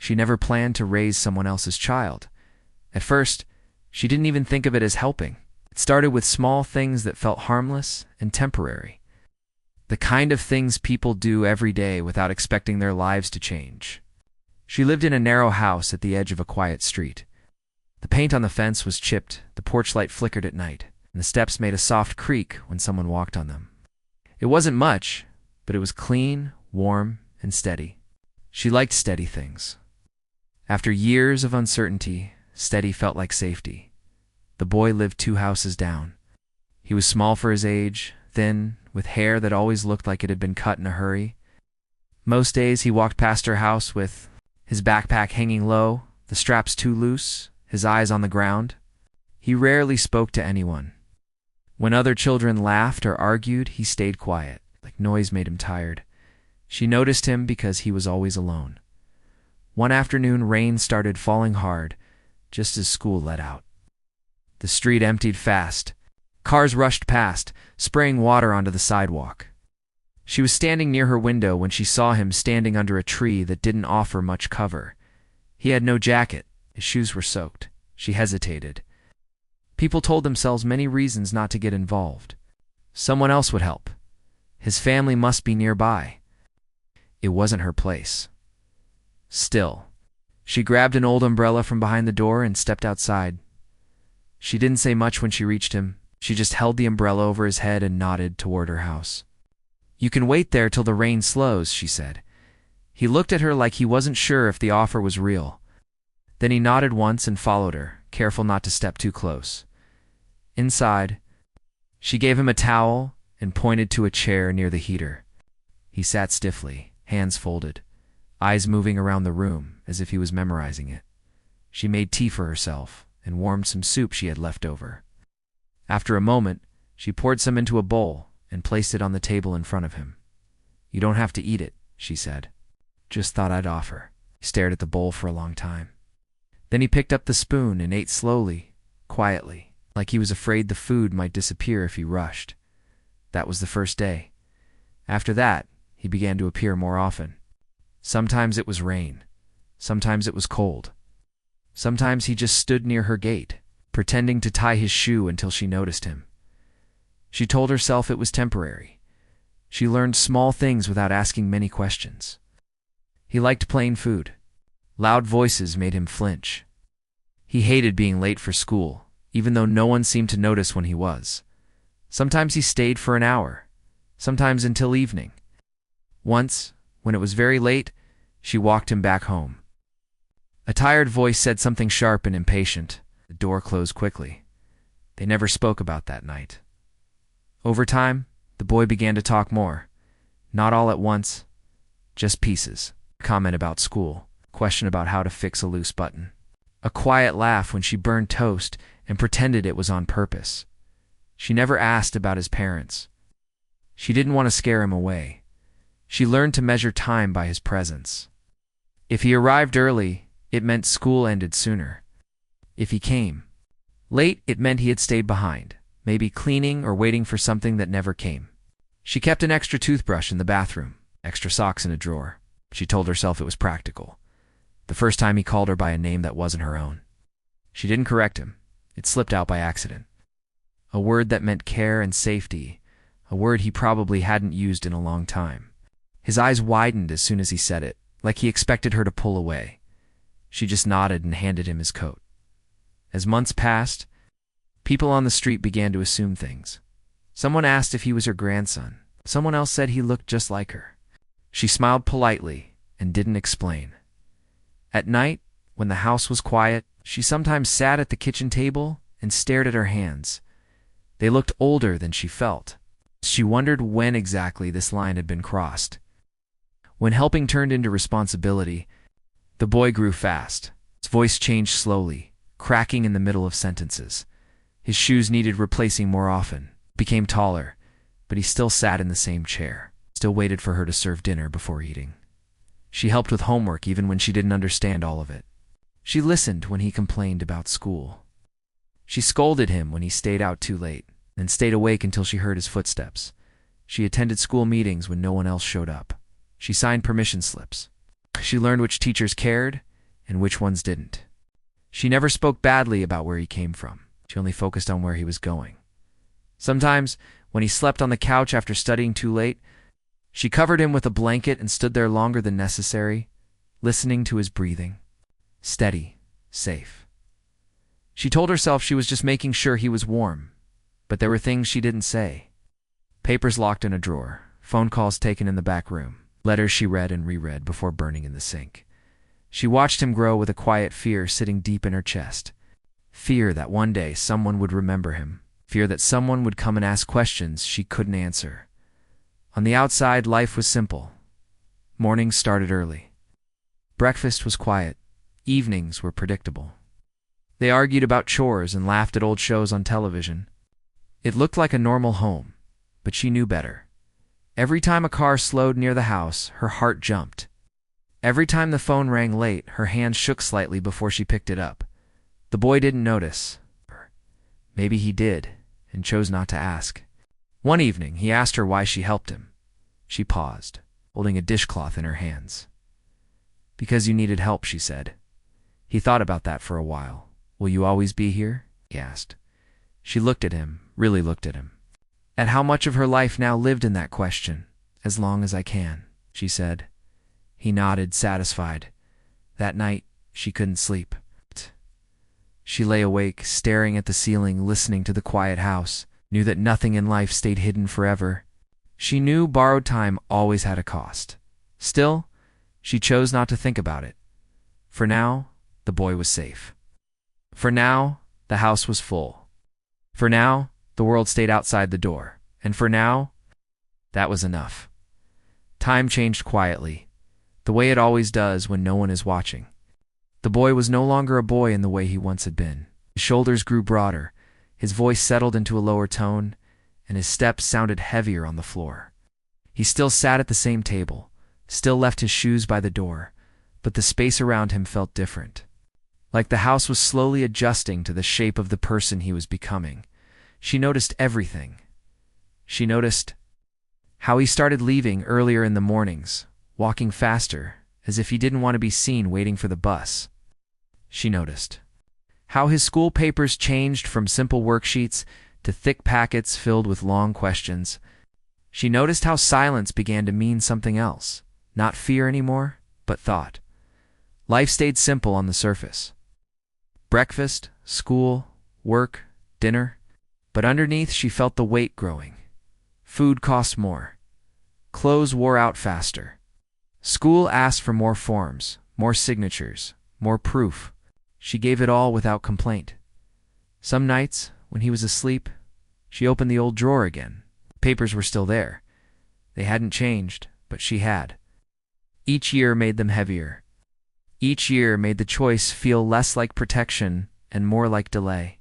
She never planned to raise someone else's child. At first, she didn't even think of it as helping. It started with small things that felt harmless and temporary. The kind of things people do every day without expecting their lives to change. She lived in a narrow house at the edge of a quiet street. The paint on the fence was chipped, the porch light flickered at night, and the steps made a soft creak when someone walked on them. It wasn't much, but it was clean, warm, and steady. She liked steady things. After years of uncertainty, steady felt like safety. The boy lived 2 houses down. He was small for his age, thin, with hair that always looked like it had been cut in a hurry. Most days he walked past her house with his backpack hanging low, the straps too loose, his eyes on the ground. He rarely spoke to anyone. When other children laughed or argued, he stayed quiet, like noise made him tired. She noticed him because he was always alone. One afternoon, rain started falling hard, just as school let out. The street emptied fast. Cars rushed past, spraying water onto the sidewalk. She was standing near her window when she saw him standing under a tree that didn't offer much cover. He had no jacket. His shoes were soaked. She hesitated. People told themselves many reasons not to get involved. Someone else would help. His family must be nearby. It wasn't her place. Still, she grabbed an old umbrella from behind the door and stepped outside. She didn't say much when she reached him. She just held the umbrella over his head and nodded toward her house. "You can wait there till the rain slows," she said. He looked at her like he wasn't sure if the offer was real. Then he nodded once and followed her, careful not to step too close. Inside, she gave him a towel and pointed to a chair near the heater. He sat stiffly, hands folded, eyes moving around the room as if he was memorizing it. She made tea for herself and warmed some soup she had left over. After a moment, she poured some into a bowl and placed it on the table in front of him. "You don't have to eat it," she said. "Just thought I'd offer." He stared at the bowl for a long time. Then he picked up the spoon and ate slowly, quietly, like he was afraid the food might disappear if he rushed. That was the first day. After that, he began to appear more often. Sometimes it was rain. Sometimes it was cold. Sometimes he just stood near her gate, pretending to tie his shoe until she noticed him. She told herself it was temporary. She learned small things without asking many questions. He liked plain food. Loud voices made him flinch. He hated being late for school, even though no one seemed to notice when he was. Sometimes he stayed for an hour, sometimes until evening. Once, when it was very late, she walked him back home. A tired voice said something sharp and impatient. The door closed quickly. They never spoke about that night. Over time, the boy began to talk more. Not all at once, just pieces. Comment about school, question about how to fix a loose button. A quiet laugh when she burned toast and pretended it was on purpose. She never asked about his parents. She didn't want to scare him away. She learned to measure time by his presence. If he arrived early, it meant school ended sooner. If he came late, it meant he had stayed behind, maybe cleaning or waiting for something that never came. She kept an extra toothbrush in the bathroom, extra socks in a drawer. She told herself it was practical. The first time he called her by a name that wasn't her own. She didn't correct him. It slipped out by accident. A word that meant care and safety, a word he probably hadn't used in a long time. His eyes widened as soon as he said it, like he expected her to pull away. She just nodded and handed him his coat. As months passed, people on the street began to assume things. Someone asked if he was her grandson. Someone else said he looked just like her. She smiled politely and didn't explain. At night, when the house was quiet, she sometimes sat at the kitchen table and stared at her hands. They looked older than she felt. She wondered when exactly this line had been crossed. When helping turned into responsibility, the boy grew fast. His voice changed slowly, cracking in the middle of sentences. His shoes needed replacing more often. Became taller, but he still sat in the same chair, still waited for her to serve dinner before eating. She helped with homework even when she didn't understand all of it. She listened when he complained about school. She scolded him when he stayed out too late, and stayed awake until she heard his footsteps. She attended school meetings when no one else showed up. She signed permission slips. She learned which teachers cared and which ones didn't. She never spoke badly about where he came from. She only focused on where he was going. Sometimes, when he slept on the couch after studying too late, she covered him with a blanket and stood there longer than necessary, listening to his breathing. Steady, safe. She told herself she was just making sure he was warm, but there were things she didn't say. Papers locked in a drawer, phone calls taken in the back room, letters she read and reread before burning in the sink. She watched him grow with a quiet fear sitting deep in her chest. Fear that one day someone would remember him. Fear that someone would come and ask questions she couldn't answer. On the outside, life was simple. Mornings started early. Breakfast was quiet. Evenings were predictable. They argued about chores and laughed at old shows on television. It looked like a normal home, but she knew better. Every time a car slowed near the house, her heart jumped. Every time the phone rang late, her hand shook slightly before she picked it up. The boy didn't notice. Maybe he did, and chose not to ask. One evening, he asked her why she helped him. She paused, holding a dishcloth in her hands. "Because you needed help," she said. He thought about that for a while. "Will you always be here?" he asked. She looked at him, really looked at him. At how much of her life now lived in that question. "As long as I can," she said. He nodded, satisfied. That night, she couldn't sleep. She lay awake, staring at the ceiling, listening to the quiet house, knew that nothing in life stayed hidden forever. She knew borrowed time always had a cost. Still, she chose not to think about it. For now, the boy was safe. For now, the house was full. For now, the world stayed outside the door. And for now, that was enough. Time changed quietly, the way it always does when no one is watching. The boy was no longer a boy in the way he once had been. His shoulders grew broader, his voice settled into a lower tone, and his steps sounded heavier on the floor. He still sat at the same table, still left his shoes by the door, but the space around him felt different. Like the house was slowly adjusting to the shape of the person he was becoming. She noticed everything. She noticed how he started leaving earlier in the mornings, walking faster, as if he didn't want to be seen waiting for the bus. She noticed how his school papers changed from simple worksheets to thick packets filled with long questions. She noticed how silence began to mean something else, not fear anymore, but thought. Life stayed simple on the surface. Breakfast, school, work, dinner. But underneath she felt the weight growing. Food cost more. Clothes wore out faster. School asked for more forms, more signatures, more proof. She gave it all without complaint. Some nights, when he was asleep, she opened the old drawer again. Papers were still there. They hadn't changed, but she had. Each year made them heavier. Each year made the choice feel less like protection and more like delay.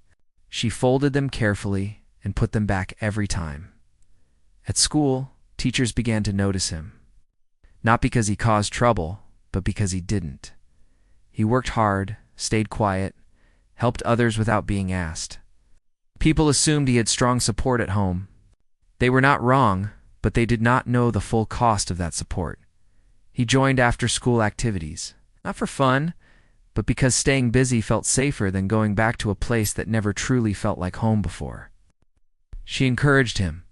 She folded them carefully and put them back every time. At school, teachers began to notice him. Not because he caused trouble, but because he didn't. He worked hard, stayed quiet, helped others without being asked. People assumed he had strong support at home. They were not wrong, but they did not know the full cost of that support. He joined after-school activities, not for fun, but because staying busy felt safer than going back to a place that never truly felt like home before. She encouraged him,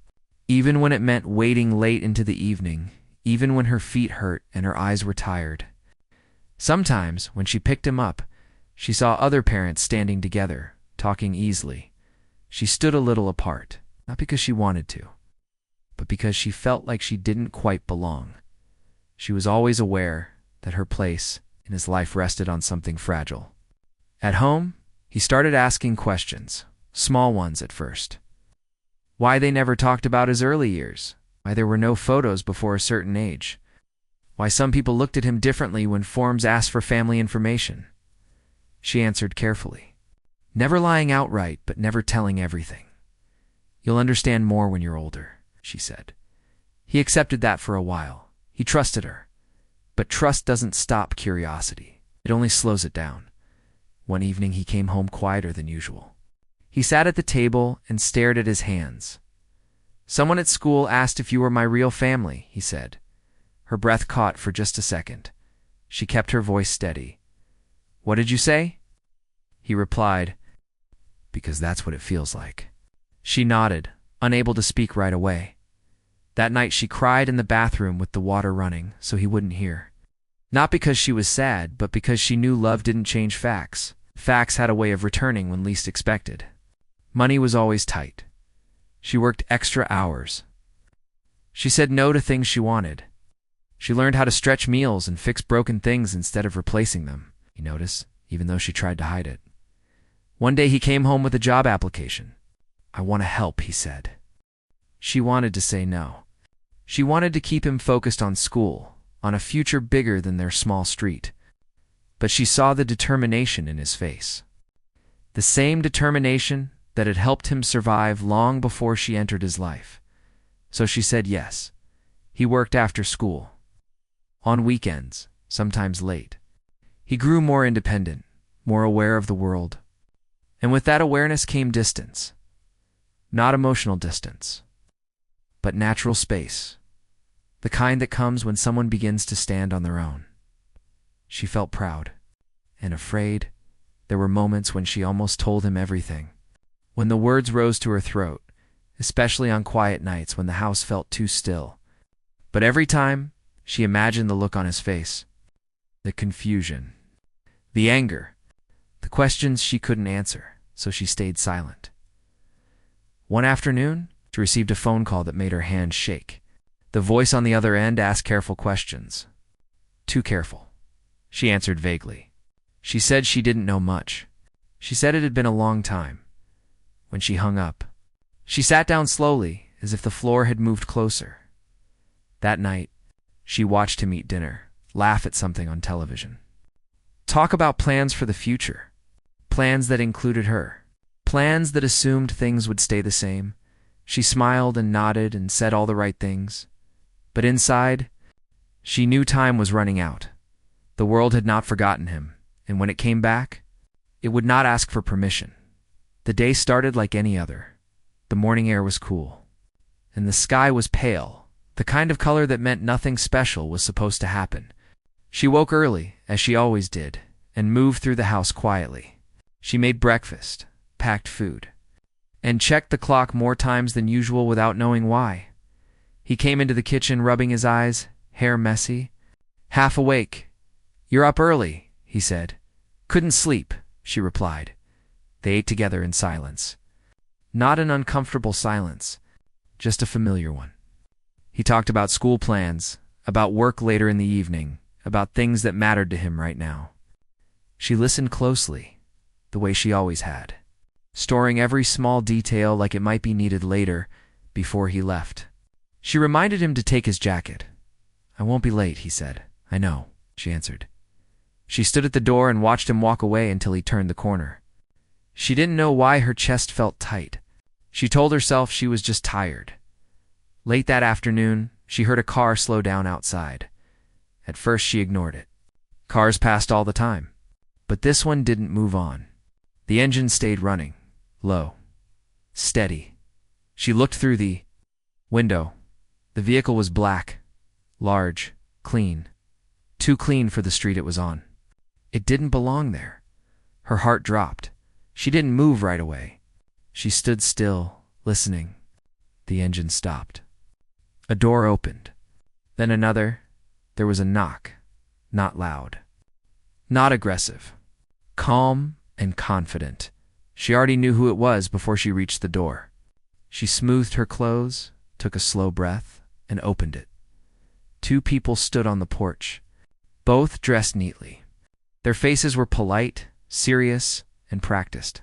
even when it meant waiting late into the evening, even when her feet hurt and her eyes were tired. Sometimes, when she picked him up, she saw other parents standing together, talking easily. She stood a little apart, not because she wanted to, but because she felt like she didn't quite belong. She was always aware that her place in his life rested on something fragile. At home, he started asking questions, small ones at first. Why they never talked about his early years, why there were no photos before a certain age, why some people looked at him differently when forms asked for family information. She answered carefully, never lying outright, but never telling everything. "You'll understand more when you're older," she said. He accepted that for a while. He trusted her. But trust doesn't stop curiosity. It only slows it down. One evening he came home quieter than usual. He sat at the table and stared at his hands. "Someone at school asked if you were my real family," he said. Her breath caught for just a second. She kept her voice steady. "What did you say?" He replied, "Because that's what it feels like." She nodded, unable to speak right away. That night she cried in the bathroom with the water running so he wouldn't hear. Not because she was sad, but because she knew love didn't change facts. Facts had a way of returning when least expected. Money was always tight. She worked extra hours. She said no to things she wanted. She learned how to stretch meals and fix broken things instead of replacing them, he noticed, even though she tried to hide it. One day he came home with a job application. "I want to help," he said. She wanted to say no. She wanted to keep him focused on school, on a future bigger than their small street. But she saw the determination in his face. The same determination that had helped him survive long before she entered his life. So she said yes. He worked after school. On weekends, sometimes late. He grew more independent, more aware of the world. And with that awareness came distance. Not emotional distance, but natural space. The kind that comes when someone begins to stand on their own. She felt proud and afraid. There were moments when she almost told him everything, when the words rose to her throat, especially on quiet nights when the house felt too still. But every time, she imagined the look on his face, the confusion, the anger, the questions she couldn't answer, so she stayed silent. One afternoon, she received a phone call that made her hands shake. The voice on the other end asked careful questions. "Too careful," she answered vaguely. She said she didn't know much. She said it had been a long time. When she hung up, she sat down slowly, as if the floor had moved closer. That night, she watched him eat dinner, laugh at something on television. Talk about plans for the future. Plans that included her. Plans that assumed things would stay the same. She smiled and nodded and said all the right things. But inside, she knew time was running out. The world had not forgotten him, and when it came back, it would not ask for permission. The day started like any other. The morning air was cool, and the sky was pale, the kind of color that meant nothing special was supposed to happen. She woke early, as she always did, and moved through the house quietly. She made breakfast, packed food, and checked the clock more times than usual without knowing why. He came into the kitchen rubbing his eyes, hair messy, half awake. "You're up early," he said. "Couldn't sleep," she replied. They ate together in silence. Not an uncomfortable silence, just a familiar one. He talked about school plans, about work later in the evening, about things that mattered to him right now. She listened closely, the way she always had, storing every small detail like it might be needed later, before he left. She reminded him to take his jacket. "I won't be late," he said. "I know," she answered. She stood at the door and watched him walk away until he turned the corner. She didn't know why her chest felt tight. She told herself she was just tired. Late that afternoon, she heard a car slow down outside. At first she ignored it. Cars passed all the time. But this one didn't move on. The engine stayed running, low, steady. She looked through the window. The vehicle was black, large, clean. Too clean for the street it was on. It didn't belong there. Her heart dropped. She didn't move right away. She stood still, listening. The engine stopped. A door opened. Then another. There was a knock. Not loud. Not aggressive. Calm and confident. She already knew who it was before she reached the door. She smoothed her clothes, took a slow breath, and opened it. Two people stood on the porch, both dressed neatly. Their faces were polite, serious, and practiced.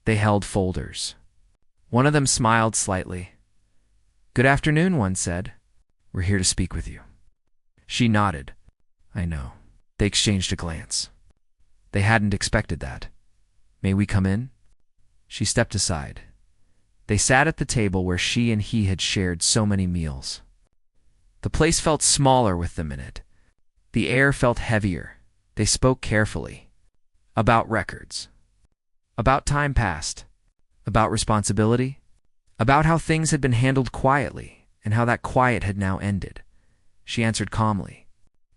They held folders. One of them smiled slightly. "Good afternoon," one said. "We're here to speak with you." She nodded. "I know." They exchanged a glance. They hadn't expected that. "May we come in?" She stepped aside. They sat at the table where she and he had shared so many meals. The place felt smaller with them in it. The air felt heavier. They spoke carefully. About records. About time past. About responsibility. About how things had been handled quietly, and how that quiet had now ended. She answered calmly.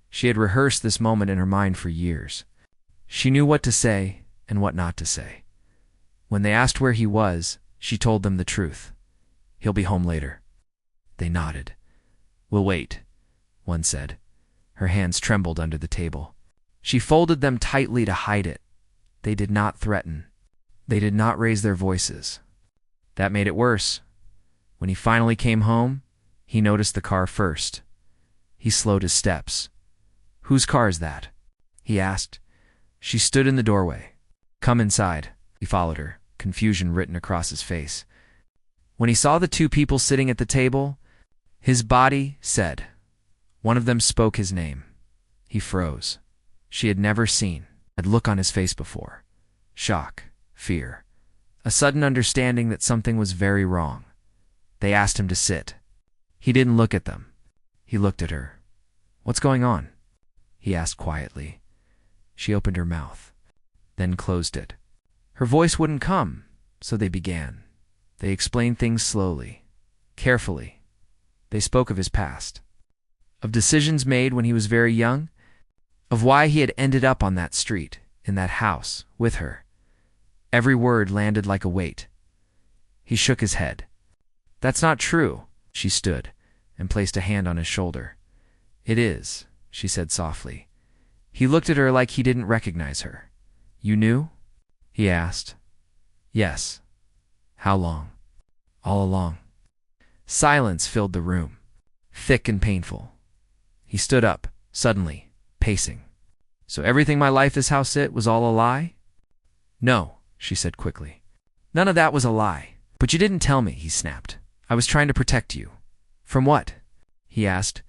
She had rehearsed this moment in her mind for years. She knew what to say and what not to say. When they asked where he was, she told them the truth. He'll be home later. They nodded. We'll wait, one said. Her hands trembled under the table. She folded them tightly to hide it. They did not threaten. They did not raise their voices. That made it worse. When he finally came home, he noticed the car first. He slowed his steps. Whose car is that? He asked. She stood in the doorway. Come inside. He followed her, confusion written across his face. When he saw the two people sitting at the table, his body said. One of them spoke his name. He froze. She had never seen that look on his face before. Shock, fear, a sudden understanding that something was very wrong. They asked him to sit. He didn't look at them. He looked at her. What's going on? He asked quietly. She opened her mouth, then closed it. Her voice wouldn't come, so they began. They explained things slowly, carefully. They spoke of his past, of decisions made when he was very young, of why he had ended up on that street, in that house, with her. Every word landed like a weight. He shook his head. That's not true. She stood and placed a hand on his shoulder. It is, she said softly. He looked at her like he didn't recognize her. You knew? He asked. Yes. How long? All along. Silence filled the room, thick and painful. He stood up, suddenly, pacing. So everything my life this house it was all a lie? No, she said quickly. None of that was a lie. But you didn't tell me, he snapped. I was trying to protect you. From what? He asked.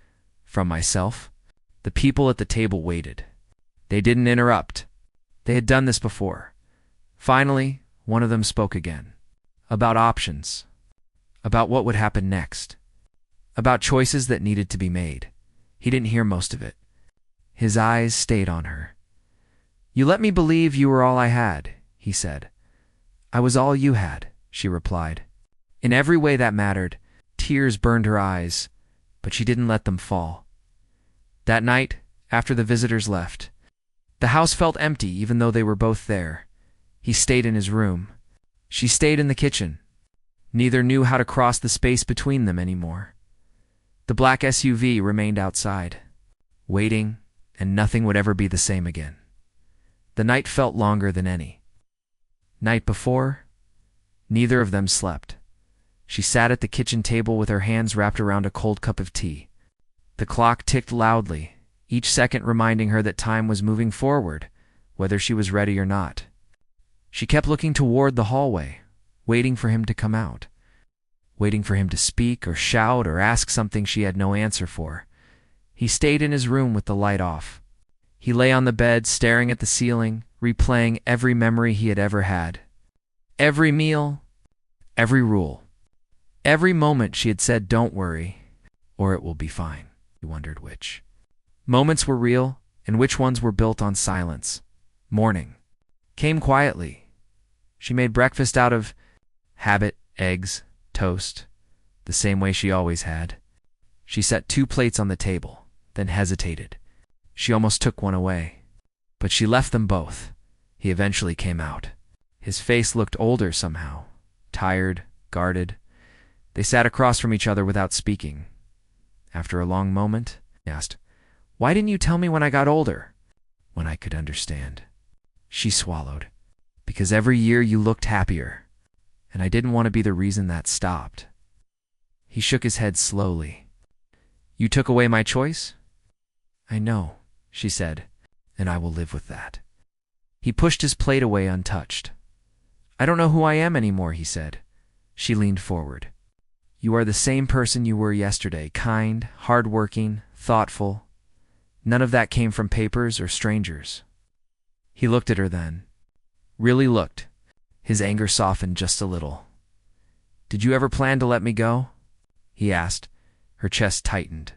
From myself. The people at the table waited. They didn't interrupt. They had done this before. Finally, one of them spoke again. About options. About what would happen next. About choices that needed to be made. He didn't hear most of it. His eyes stayed on her. You let me believe you were all I had, he said. I was all you had, she replied. In every way that mattered, tears burned her eyes, but she didn't let them fall. That night, after the visitors left, the house felt empty even though they were both there. He stayed in his room. She stayed in the kitchen. Neither knew how to cross the space between them anymore. The black SUV remained outside, waiting, and nothing would ever be the same again. The night felt longer than any. Night before, neither of them slept. She sat at the kitchen table with her hands wrapped around a cold cup of tea. The clock ticked loudly, each second reminding her that time was moving forward, whether she was ready or not. She kept looking toward the hallway, waiting for him to come out, waiting for him to speak or shout or ask something she had no answer for. He stayed in his room with the light off. He lay on the bed, staring at the ceiling, replaying every memory he had ever had. Every meal, every rule, every moment she had said, "Don't worry, or it will be fine." He wondered which moments were real and which ones were built on silence. Morning came quietly. She made breakfast out of habit, eggs, toast, the same way she always had. She set 2 plates on the table, then hesitated. She almost took one away, but she left them both. He eventually came out. His face looked older somehow, tired, guarded. They sat across from each other without speaking. After a long moment, he asked, "Why didn't you tell me when I got older?" "When I could understand." She swallowed. "Because every year you looked happier, and I didn't want to be the reason that stopped." He shook his head slowly. "You took away my choice?" "I know," she said, "and I will live with that." He pushed his plate away untouched. "I don't know who I am anymore," he said. She leaned forward. "You are the same person you were yesterday, kind, hard-working, thoughtful. None of that came from papers or strangers." He looked at her then. Really looked. His anger softened just a little. "Did you ever plan to let me go?" he asked. Her chest tightened.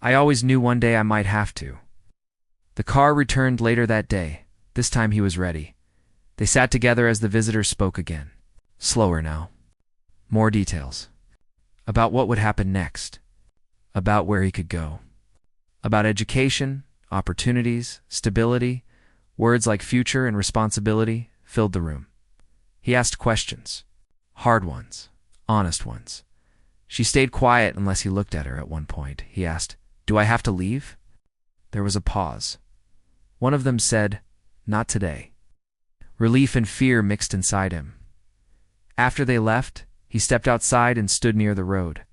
"I always knew one day I might have to." The car returned later that day. This time he was ready. They sat together as the visitors spoke again. Slower now. More details. About what would happen next. About where he could go. About education, opportunities, stability, Words like future and responsibility filled the room. He asked questions. Hard ones. Honest ones. She stayed quiet unless he looked at her at one point. He asked, "Do I have to leave?" There was a pause. One of them said, "Not today." Relief and fear mixed inside him. After they left, he stepped outside and stood near the road.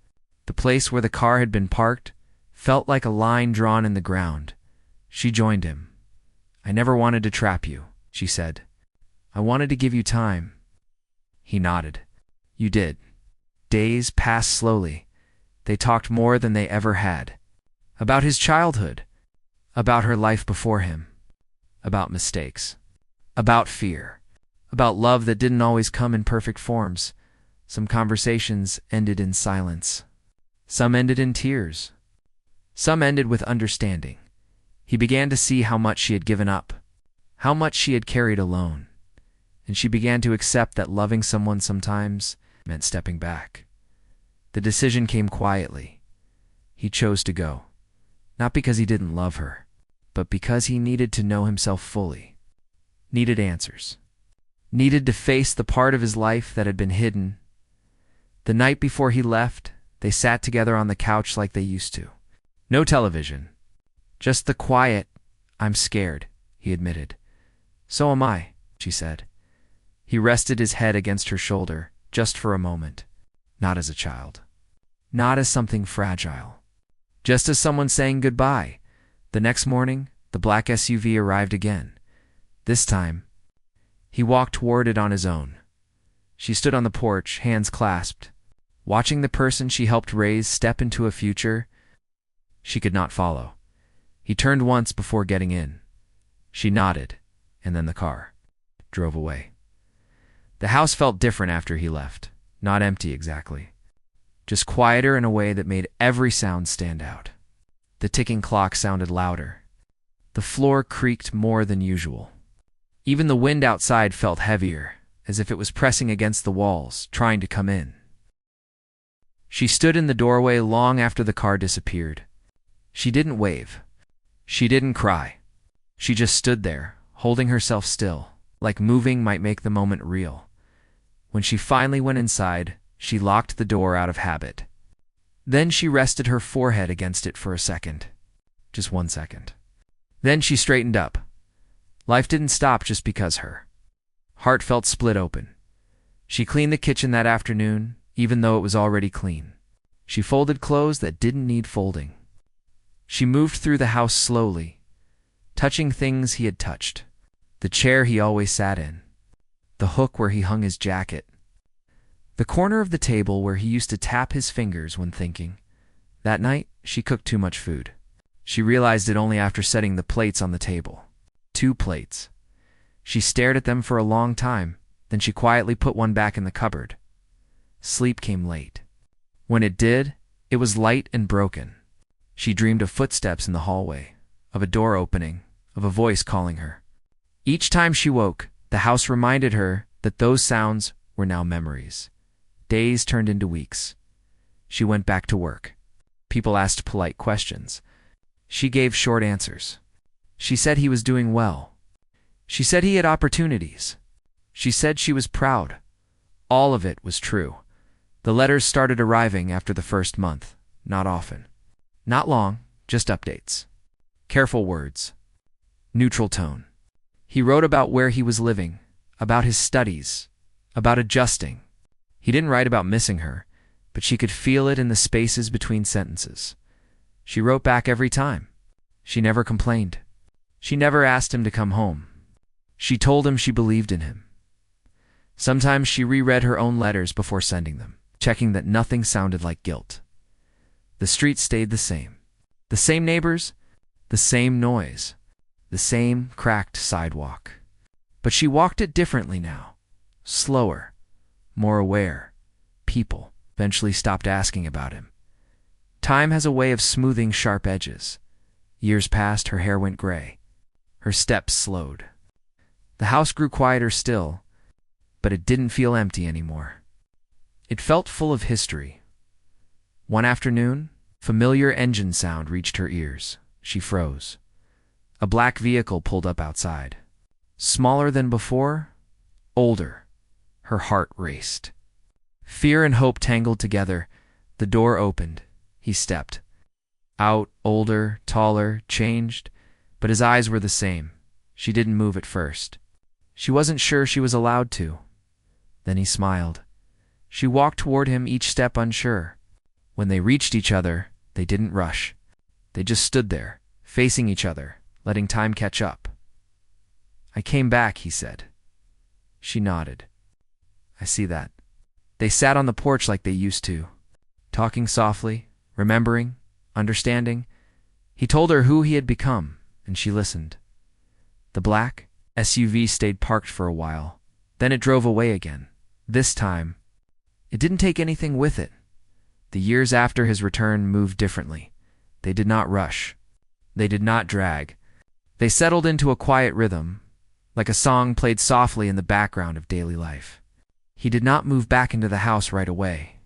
The place where the car had been parked felt like a line drawn in the ground. She joined him. "I never wanted to trap you," she said. "I wanted to give you time." He nodded. "You did." Days passed slowly. They talked more than they ever had. About his childhood. About her life before him. About mistakes. About fear. About love that didn't always come in perfect forms. Some conversations ended in silence. Some ended in tears. Some ended with understanding. He began to see how much she had given up, how much she had carried alone, and she began to accept that loving someone sometimes meant stepping back. The decision came quietly. He chose to go, not because he didn't love her, but because he needed to know himself fully, needed answers, needed to face the part of his life that had been hidden. The night before he left, they sat together on the couch like they used to. No television. Just the quiet. "I'm scared," he admitted. "So am I," she said. He rested his head against her shoulder, just for a moment. Not as a child. Not as something fragile. Just as someone saying goodbye. The next morning, the black SUV arrived again. This time, he walked toward it on his own. She stood on the porch, hands clasped, watching the person she helped raise step into a future she could not follow. He turned once before getting in. She nodded, and then the car drove away. The house felt different after he left. Not empty exactly. Just quieter in a way that made every sound stand out. The ticking clock sounded louder. The floor creaked more than usual. Even the wind outside felt heavier, as if it was pressing against the walls, trying to come in. She stood in the doorway long after the car disappeared. She didn't wave. She didn't cry. She just stood there, holding herself still, like moving might make the moment real. When she finally went inside, she locked the door out of habit. Then she rested her forehead against it for a second. Just 1 second. Then she straightened up. Life didn't stop just because her heart felt split open. She cleaned the kitchen that afternoon, even though it was already clean. She folded clothes that didn't need folding. She moved through the house slowly, touching things he had touched. The chair he always sat in. The hook where he hung his jacket. The corner of the table where he used to tap his fingers when thinking. That night, she cooked too much food. She realized it only after setting the plates on the table. 2 plates. She stared at them for a long time, then she quietly put one back in the cupboard. Sleep came late. When it did, it was light and broken. She dreamed of footsteps in the hallway, of a door opening, of a voice calling her. Each time she woke, the house reminded her that those sounds were now memories. Days turned into weeks. She went back to work. People asked polite questions. She gave short answers. She said he was doing well. She said he had opportunities. She said she was proud. All of it was true. The letters started arriving after the first month, not often. Not long, just updates. Careful words. Neutral tone. He wrote about where he was living, about his studies, about adjusting. He didn't write about missing her, but she could feel it in the spaces between sentences. She wrote back every time. She never complained. She never asked him to come home. She told him she believed in him. Sometimes she reread her own letters before sending them, checking that nothing sounded like guilt. The street stayed the same. The same neighbors, the same noise, the same cracked sidewalk. But she walked it differently now. Slower, more aware. People eventually stopped asking about him. Time has a way of smoothing sharp edges. Years passed, her hair went gray. Her steps slowed. The house grew quieter still, but it didn't feel empty anymore. It felt full of history. One afternoon, familiar engine sound reached her ears. She froze. A black vehicle pulled up outside. Smaller than before, older. Her heart raced. Fear and hope tangled together. The door opened. He stepped out, older, taller, changed, but his eyes were the same. She didn't move at first. She wasn't sure she was allowed to. Then he smiled. She walked toward him, each step unsure. When they reached each other, they didn't rush. They just stood there, facing each other, letting time catch up. "I came back," he said. She nodded. "I see that." They sat on the porch like they used to, talking softly, remembering, understanding. He told her who he had become, and she listened. The black SUV stayed parked for a while. Then it drove away again. This time, it didn't take anything with it. The years after his return moved differently. They did not rush. They did not drag. They settled into a quiet rhythm, like a song played softly in the background of daily life. He did not move back into the house right away.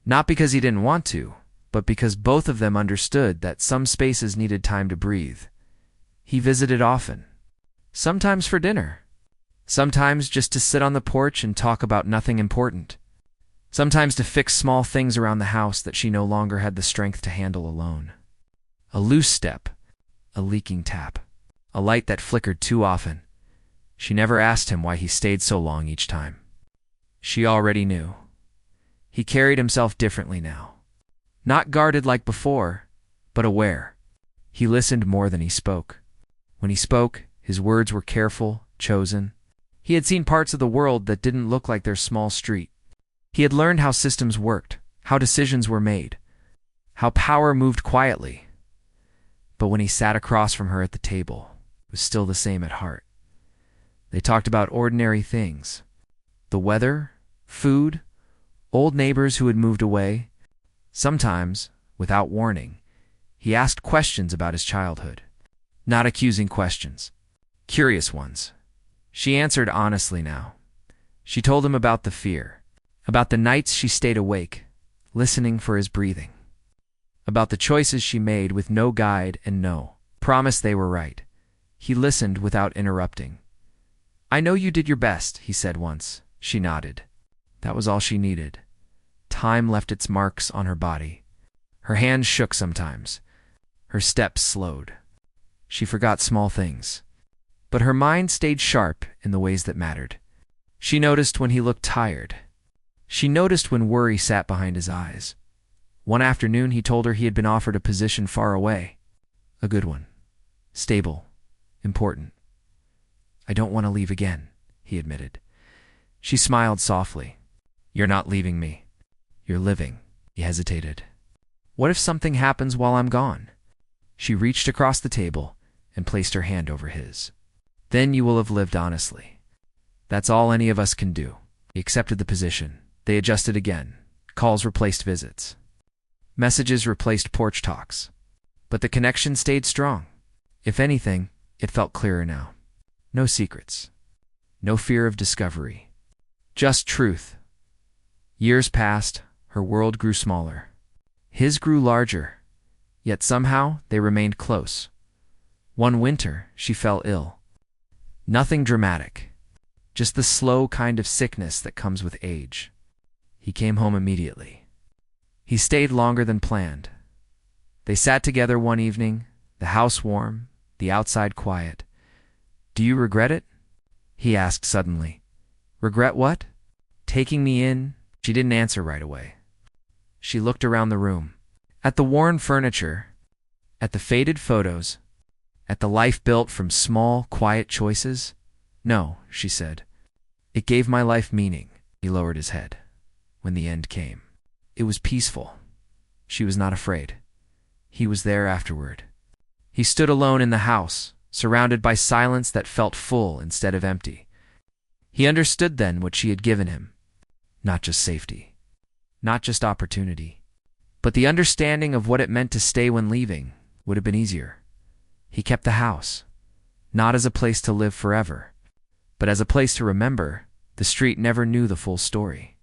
Not because he didn't want to, but because both of them understood that some spaces needed time to breathe. He visited often. Sometimes for dinner. Sometimes just to sit on the porch and talk about nothing important. Sometimes to fix small things around the house that she no longer had the strength to handle alone. A loose step, a leaking tap, a light that flickered too often. She never asked him why he stayed so long each time. She already knew. He carried himself differently now. Not guarded like before, but aware. He listened more than he spoke. When he spoke, his words were careful, chosen. He had seen parts of the world that didn't look like their small street. He had learned how systems worked, how decisions were made, how power moved quietly. But when he sat across from her at the table, it was still the same at heart. They talked about ordinary things. The weather, food, old neighbors who had moved away. Sometimes, without warning, he asked questions about his childhood. Not accusing questions, curious ones. She answered honestly now. She told him about the fear, about the nights she stayed awake, listening for his breathing, about the choices she made with no guide and no promise they were right. He listened without interrupting. "I know you did your best," he said once. She nodded. That was all she needed. Time left its marks on her body. Her hands shook sometimes. Her steps slowed. She forgot small things. But her mind stayed sharp in the ways that mattered. She noticed when he looked tired. She noticed when worry sat behind his eyes. One afternoon he told her he had been offered a position far away. A good one. Stable. Important. "I don't want to leave again," he admitted. She smiled softly. "You're not leaving me. You're living." He hesitated. "What if something happens while I'm gone?" She reached across the table and placed her hand over his. "Then you will have lived honestly. That's all any of us can do." He accepted the position. They adjusted again. Calls replaced visits. Messages replaced porch talks. But the connection stayed strong. If anything, it felt clearer now. No secrets. No fear of discovery. Just truth. Years passed. Her world grew smaller. His grew larger. Yet somehow they remained close. One winter, she fell ill. Nothing dramatic. Just the slow kind of sickness that comes with age. He came home immediately. He stayed longer than planned. They sat together one evening, the house warm, the outside quiet. "Do you regret it?" he asked suddenly. "Regret what?" "Taking me in?" She didn't answer right away. She looked around the room. At the worn furniture, at the faded photos, at the life built from small, quiet choices. "No," she said. "It gave my life meaning." He lowered his head. When the end came, it was peaceful. She was not afraid. He was there afterward. He stood alone in the house, surrounded by silence that felt full instead of empty. He understood then what she had given him. Not just safety. Not just opportunity. But the understanding of what it meant to stay when leaving would have been easier. He kept the house, not as a place to live forever, but as a place to remember. The street never knew the full story.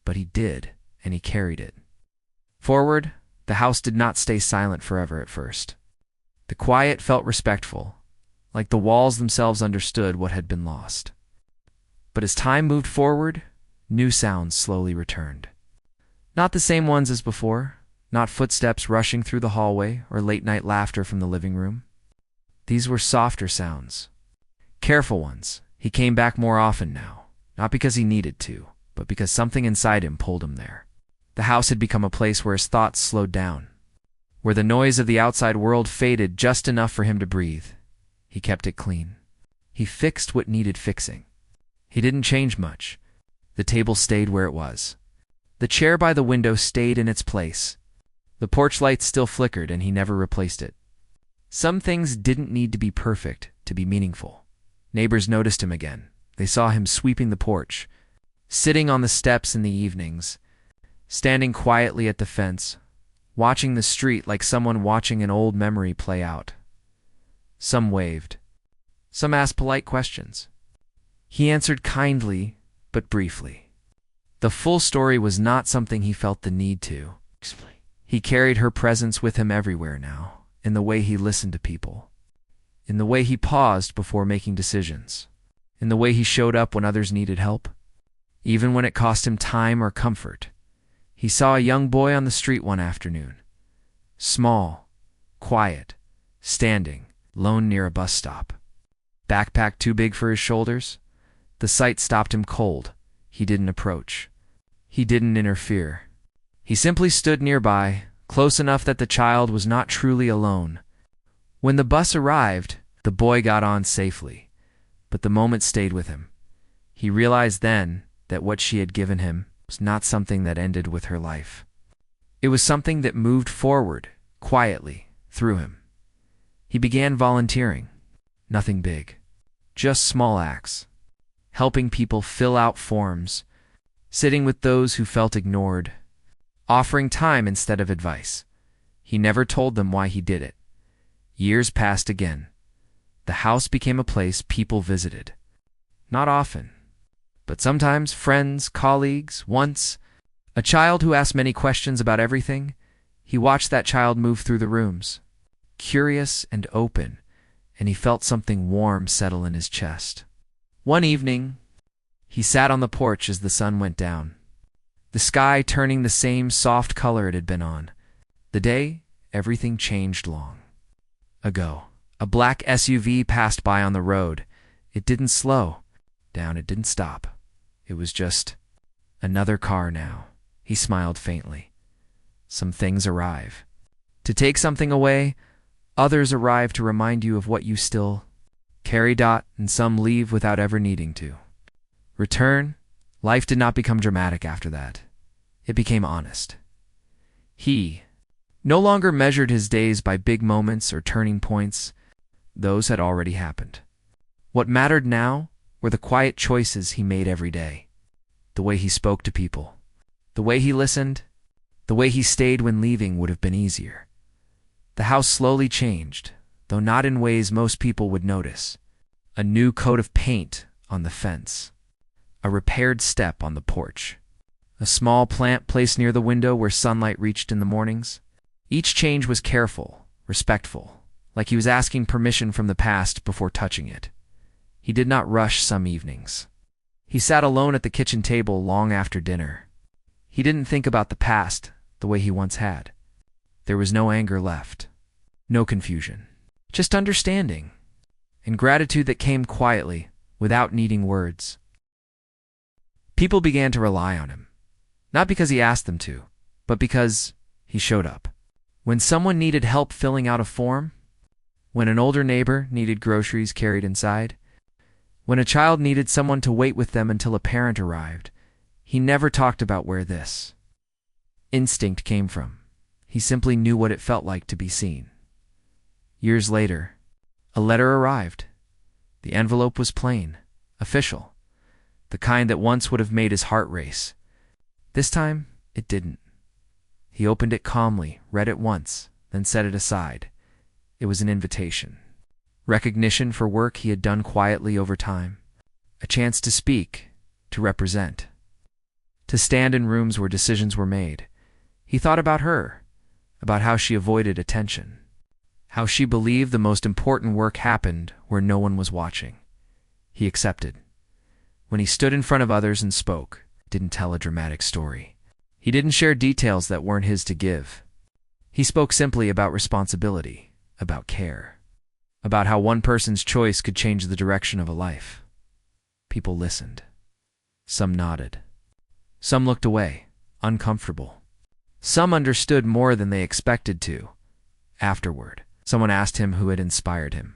But he did, and he carried it. Forward, the house did not stay silent forever at first. The quiet felt respectful, like the walls themselves understood what had been lost. But as time moved forward, new sounds slowly returned. Not the same ones as before, not footsteps rushing through the hallway or late-night laughter from the living room. These were softer sounds, careful ones. He came back more often now, not because he needed to, but because something inside him pulled him there. The house had become a place where his thoughts slowed down, where the noise of the outside world faded just enough for him to breathe. He kept it clean. He fixed what needed fixing. He didn't change much. The table stayed where it was. The chair by the window stayed in its place. The porch light still flickered, and he never replaced it. Some things didn't need to be perfect to be meaningful. Neighbors noticed him again. They saw him sweeping the porch, sitting on the steps in the evenings, standing quietly at the fence, watching the street like someone watching an old memory play out. Some waved. Some asked polite questions. He answered kindly, but briefly. The full story was not something he felt the need to explain. He carried her presence with him everywhere now, in the way he listened to people, in the way he paused before making decisions, in the way he showed up when others needed help, even when it cost him time or comfort. He saw a young boy on the street one afternoon, small, quiet, standing, lone near a bus stop. Backpack too big for his shoulders? The sight stopped him cold. He didn't approach. He didn't interfere. He simply stood nearby, close enough that the child was not truly alone. When the bus arrived, the boy got on safely, but the moment stayed with him. He realized then that what she had given him was not something that ended with her life. It was something that moved forward, quietly, through him. He began volunteering. Nothing big. Just small acts. Helping people fill out forms, sitting with those who felt ignored, offering time instead of advice. He never told them why he did it. Years passed again. The house became a place people visited. Not often, but sometimes friends, colleagues. Once, a child who asked many questions about everything. He watched that child move through the rooms, curious and open, and he felt something warm settle in his chest. One evening, he sat on the porch as the sun went down, the sky turning the same soft color it had been on. The day everything changed long ago. A black SUV passed by on the road. It didn't slow down, it didn't stop. It was just another car now. He smiled faintly. Some things arrive to take something away. Others arrive to remind you of what you still carry. And some leave without ever needing to return. Life did not become dramatic after that. It became honest. He no longer measured his days by big moments or turning points. Those had already happened. What mattered now were the quiet choices he made every day. The way he spoke to people. The way he listened. The way he stayed when leaving would have been easier. The house slowly changed, though not in ways most people would notice. A new coat of paint on the fence. A repaired step on the porch. A small plant placed near the window where sunlight reached in the mornings. Each change was careful, respectful, like he was asking permission from the past before touching it. He did not rush some evenings. He sat alone at the kitchen table long after dinner. He didn't think about the past the way he once had. There was no anger left, no confusion, just understanding and gratitude that came quietly, without needing words. People began to rely on him, not because he asked them to, but because he showed up. When someone needed help filling out a form, when an older neighbor needed groceries carried inside, when a child needed someone to wait with them until a parent arrived, he never talked about where this instinct came from. He simply knew what it felt like to be seen. Years later, a letter arrived. The envelope was plain, official, the kind that once would have made his heart race. This time, it didn't. He opened it calmly, read it once, then set it aside. It was an invitation. Recognition for work he had done quietly over time. A chance to speak, to represent, to stand in rooms where decisions were made. He thought about her, about how she avoided attention, how she believed the most important work happened where no one was watching. He accepted. When he stood in front of others and spoke, didn't tell a dramatic story. He didn't share details that weren't his to give. He spoke simply about responsibility, about care, about how one person's choice could change the direction of a life. People listened. Some nodded. Some looked away, uncomfortable. Some understood more than they expected to. Afterward, someone asked him who had inspired him.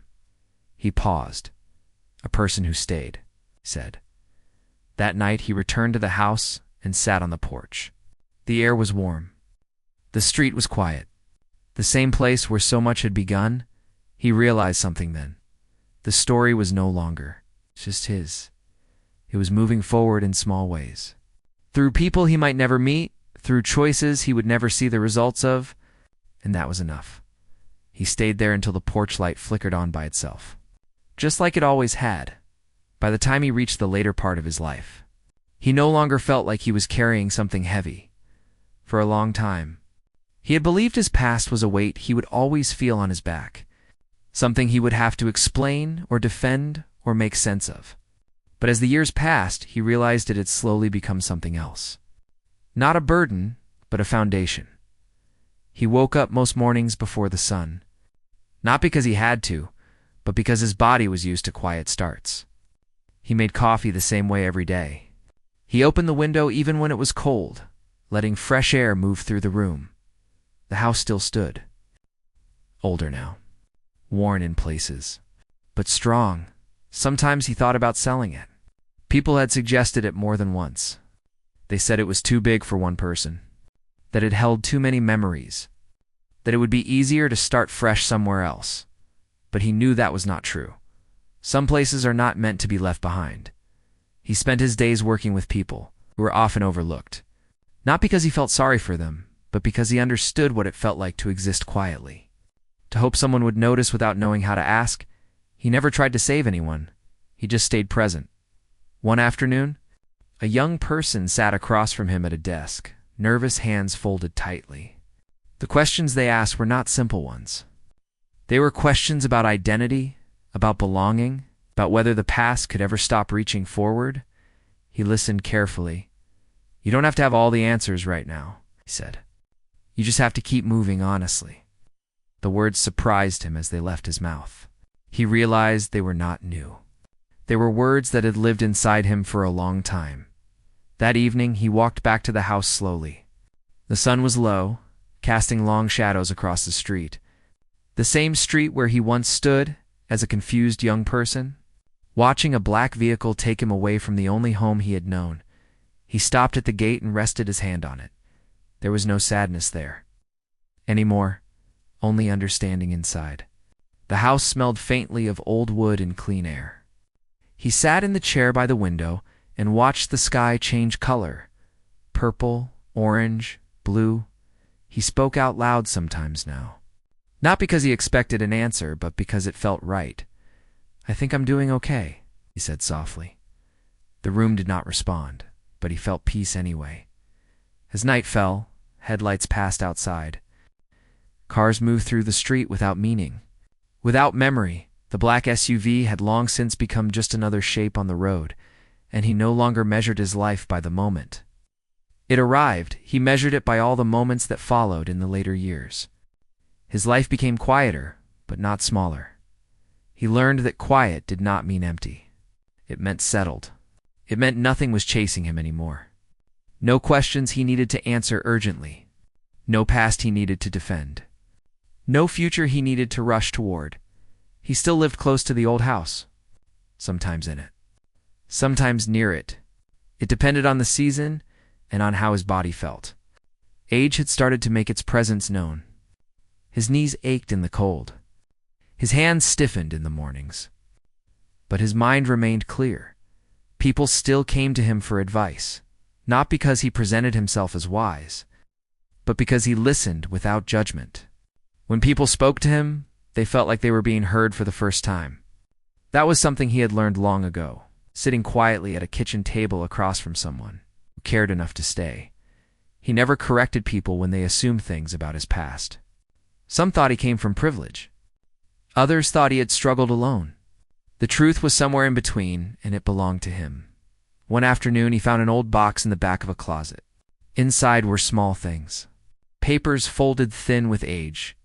He paused. A person who stayed, said. That night he returned to the house and sat on the porch. The air was warm. The street was quiet. The same place where so much had begun. He realized something then. The story was no longer just his. It was moving forward in small ways. Through people he might never meet, through choices he would never see the results of, and that was enough. He stayed there until the porch light flickered on by itself. Just like it always had. By the time he reached the later part of his life, he no longer felt like he was carrying something heavy. For a long time, he had believed his past was a weight he would always feel on his back, something he would have to explain or defend or make sense of. But as the years passed, he realized it had slowly become something else. Not a burden, but a foundation. He woke up most mornings before the sun, not because he had to, but because his body was used to quiet starts. He made coffee the same way every day. He opened the window even when it was cold, letting fresh air move through the room. The house still stood. Older now, worn in places, but strong. Sometimes he thought about selling it. People had suggested it more than once. They said it was too big for one person, that it held too many memories, that it would be easier to start fresh somewhere else. But he knew that was not true. Some places are not meant to be left behind. He spent his days working with people who were often overlooked, not because he felt sorry for them, but because he understood what it felt like to exist quietly. To hope someone would notice without knowing how to ask, he never tried to save anyone. He just stayed present. One afternoon, a young person sat across from him at a desk, nervous hands folded tightly. The questions they asked were not simple ones. They were questions about identity, about belonging, about whether the past could ever stop reaching forward. He listened carefully. You don't have to have all the answers right now, he said. You just have to keep moving honestly. The words surprised him as they left his mouth. He realized they were not new. They were words that had lived inside him for a long time. That evening, he walked back to the house slowly. The sun was low, casting long shadows across the street. The same street where he once stood as a confused young person, watching a black vehicle take him away from the only home he had known. He stopped at the gate and rested his hand on it. There was no sadness there anymore, only understanding inside. The house smelled faintly of old wood and clean air. He sat in the chair by the window and watched the sky change color. Purple, orange, blue. He spoke out loud sometimes now. Not because he expected an answer, but because it felt right. I think I'm doing okay, he said softly. The room did not respond, but he felt peace anyway. As night fell, headlights passed outside. Cars moved through the street without meaning. Without memory, the black SUV had long since become just another shape on the road, and he no longer measured his life by the moment. It arrived, he measured it by all the moments that followed in the later years. His life became quieter, but not smaller. He learned that quiet did not mean empty. It meant settled. It meant nothing was chasing him anymore. No questions he needed to answer urgently. No past he needed to defend. No future he needed to rush toward. He still lived close to the old house, sometimes in it, sometimes near it. It depended on the season and on how his body felt. Age had started to make its presence known. His knees ached in the cold. His hands stiffened in the mornings. But his mind remained clear. People still came to him for advice, not because he presented himself as wise, but because he listened without judgment. When people spoke to him, they felt like they were being heard for the first time. That was something he had learned long ago, sitting quietly at a kitchen table across from someone who cared enough to stay. He never corrected people when they assumed things about his past. Some thought he came from privilege. Others thought he had struggled alone. The truth was somewhere in between, and it belonged to him. One afternoon, he found an old box in the back of a closet. Inside were small things. Papers folded thin with age.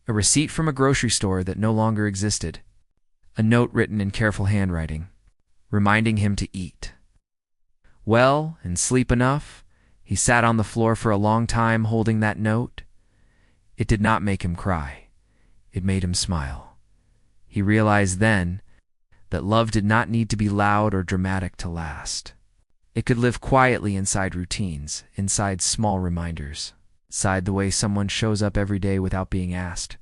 A receipt from a grocery store that no longer existed. A note written in careful handwriting, reminding him to eat. Well, and sleep enough, he sat on the floor for a long time holding that note. It did not make him cry. It made him smile. He realized then that love did not need to be loud or dramatic to last. It could live quietly inside routines, inside small reminders, inside the way someone shows up every day without being asked.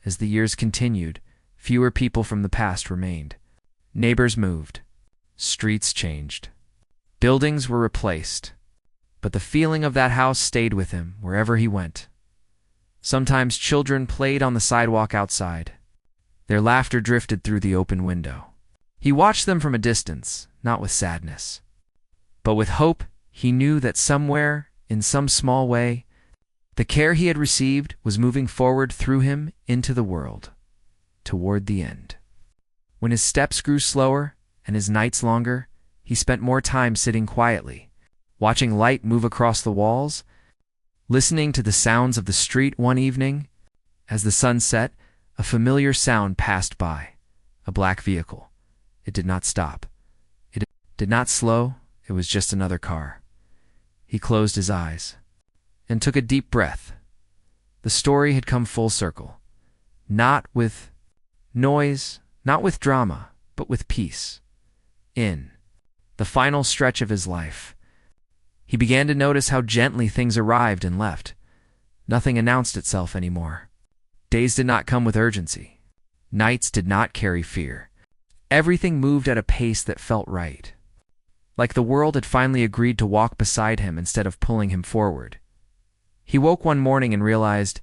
As the years continued, fewer people from the past remained. Neighbors moved. Streets changed. Buildings were replaced. But the feeling of that house stayed with him wherever he went. Sometimes children played on the sidewalk outside. Their laughter drifted through the open window. He watched them from a distance, not with sadness, but with hope. He knew that somewhere, in some small way, the care he had received was moving forward through him into the world, toward the end. When his steps grew slower and his nights longer, he spent more time sitting quietly, watching light move across the walls, listening to the sounds of the street. One evening, as the sun set, a familiar sound passed by. A black vehicle. It did not stop. It did not slow. It was just another car. He closed his eyes and took a deep breath. The story had come full circle. Not with noise, not with drama, but with peace. In the final stretch of his life, he began to notice how gently things arrived and left. Nothing announced itself anymore. Days did not come with urgency. Nights did not carry fear. Everything moved at a pace that felt right. Like the world had finally agreed to walk beside him instead of pulling him forward. He woke one morning and realized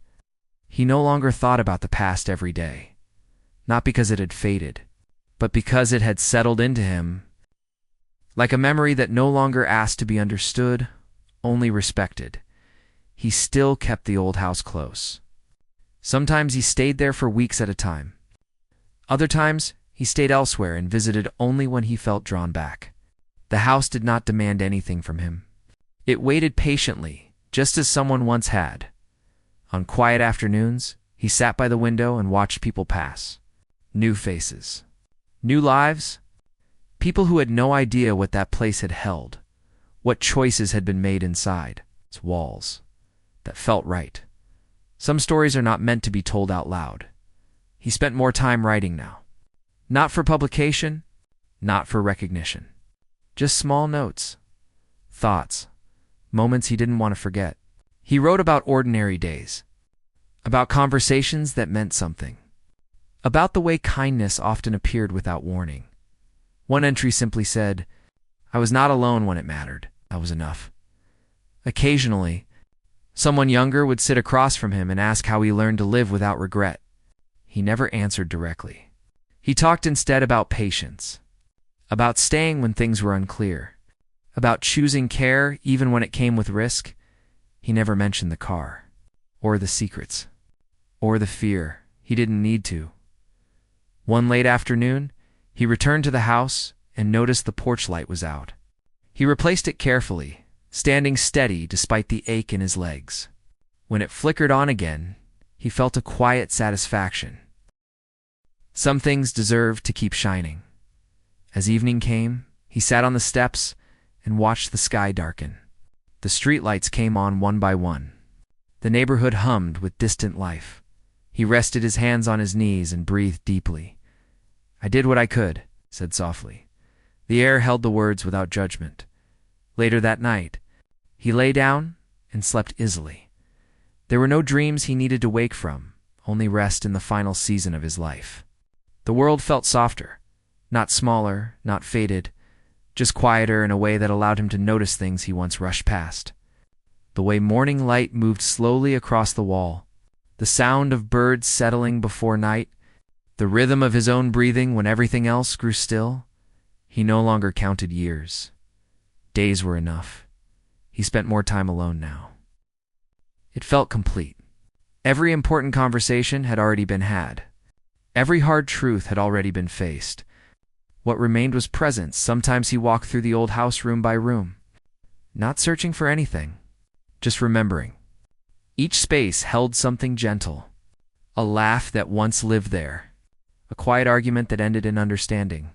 he no longer thought about the past every day. Not because it had faded, but because it had settled into him. Like a memory that no longer asked to be understood, only respected. He still kept the old house close. Sometimes he stayed there for weeks at a time. Other times, he stayed elsewhere and visited only when he felt drawn back. The house did not demand anything from him. It waited patiently, just as someone once had. On quiet afternoons, he sat by the window and watched people pass. New faces. New lives. People who had no idea what that place had held, what choices had been made inside its walls that felt right. Some stories are not meant to be told out loud. He spent more time writing now. Not for publication, not for recognition. Just small notes, thoughts, moments he didn't want to forget. He wrote about ordinary days, about conversations that meant something, about the way kindness often appeared without warning. One entry simply said, "I was not alone when it mattered. That was enough." Occasionally, someone younger would sit across from him and ask how he learned to live without regret. He never answered directly. He talked instead about patience, about staying when things were unclear, about choosing care even when it came with risk. He never mentioned the car, or the secrets, or the fear. He didn't need to. One late afternoon, he returned to the house and noticed the porch light was out. He replaced it carefully, standing steady despite the ache in his legs. When it flickered on again, he felt a quiet satisfaction. Some things deserved to keep shining. As evening came, he sat on the steps and watched the sky darken. The streetlights came on one by one. The neighborhood hummed with distant life. He rested his hands on his knees and breathed deeply. "I did what I could," said softly. The air held the words without judgment. Later that night, he lay down and slept easily. There were no dreams he needed to wake from, only rest in the final season of his life. The world felt softer, not smaller, not faded, just quieter in a way that allowed him to notice things he once rushed past. The way morning light moved slowly across the wall, the sound of birds settling before night, the rhythm of his own breathing when everything else grew still. He no longer counted years. Days were enough. He spent more time alone now. It felt complete. Every important conversation had already been had. Every hard truth had already been faced. What remained was presence. Sometimes he walked through the old house room by room, not searching for anything, just remembering. Each space held something gentle, a laugh that once lived there, a quiet argument that ended in understanding,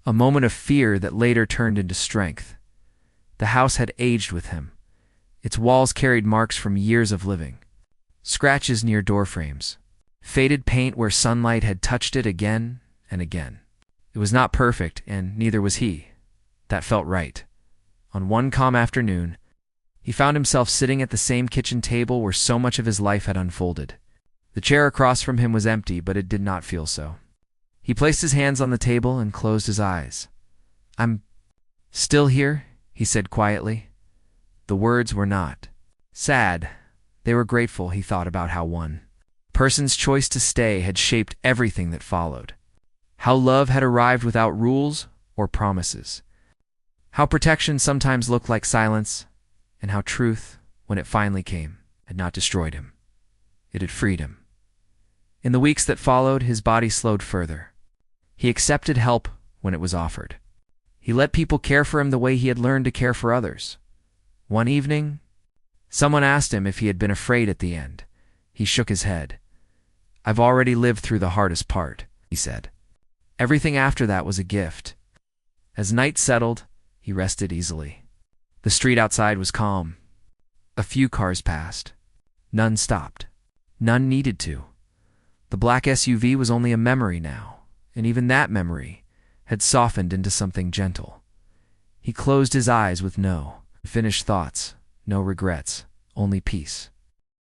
a moment of fear that later turned into strength. The house had aged with him. Its walls carried marks from years of living, scratches near doorframes, faded paint where sunlight had touched it again and again. It was not perfect, and neither was he. That felt right. On one calm afternoon, he found himself sitting at the same kitchen table where so much of his life had unfolded. The chair across from him was empty, but it did not feel so. He placed his hands on the table and closed his eyes. "I'm still here," he said quietly. The words were not sad. They were grateful. He thought about how one person's choice to stay had shaped everything that followed. How love had arrived without rules or promises. How protection sometimes looked like silence, and how truth, when it finally came, had not destroyed him. It had freed him. In the weeks that followed, his body slowed further. He accepted help when it was offered. He let people care for him the way he had learned to care for others. One evening, someone asked him if he had been afraid at the end. He shook his head. "I've already lived through the hardest part," he said. Everything after that was a gift. As night settled, he rested easily. The street outside was calm. A few cars passed. None stopped. None needed to. The black SUV was only a memory now, and even that memory had softened into something gentle. He closed his eyes with no finished thoughts, no regrets, only peace.